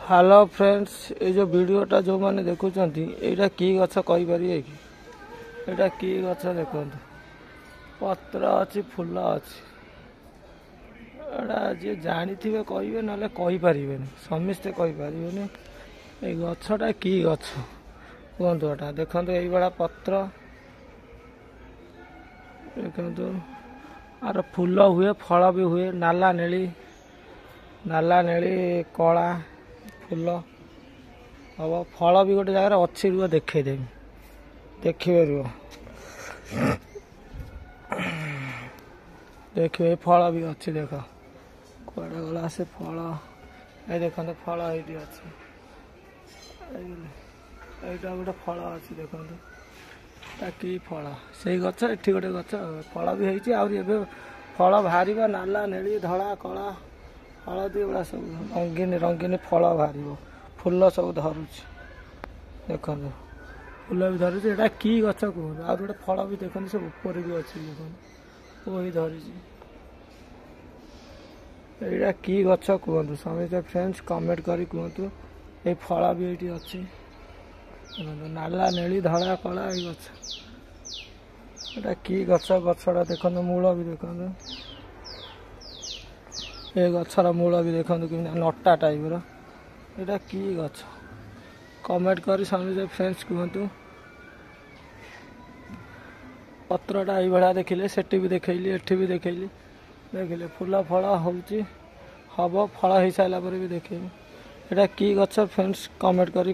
Hello friends, ये जो वीडियोटा जो मैंने देखुं यहाँ कि गछ कहीपर कि यहाँ कि गछ देखो पत्र अच्छी फूल अच्छी जी जानी थे कहे ना कहीपर समस्ते कहीपर ये गछटा कि गछ कहतु एटा देखो ये पत्र देखो आर फूल हुए फल भी हुए नाला नेली कला फूल हम फल भी गोटे जगार अच्छी रुह देखदेवी देखिए रुह देखिए फल भी अच्छी देख कड़े गला से फल ये देखो फल ये अच्छी यहाँ गोटे फल अच्छी देखो कि फल से गच एटी गोटे गच फल भी होती फल बाहर नाला नेली धला कला हलदी गुड़ा सब रंगीन रंगीन फल बाहर फूल सब धरुची देखो फूल भी धरुची यहाँ कि गच कहूँ आ गोटे फल भी देखते सब ऊपर भी अच्छी देखो वही धरी यहाँ कि गच कहतु समस्त फ्रेंड्स कमेंट करी कहतु ये फल भी ये अच्छी नाला नेली धला कला ये गच यहाँ कि गच गछटा देखो मूल भी देखो ये गछर मूल भी देखो कि नटा टाइप यहाँ कि गछ कमेंट कर समझे फ्रेंड्स कहतु पत्रटा ये देखिले सेठी भी देखली एठी भी देखली देखिले फूल फल होची हम फल हो सारा भी देखे यहाँ कि गछ फ्रेंड्स कमेंट कर।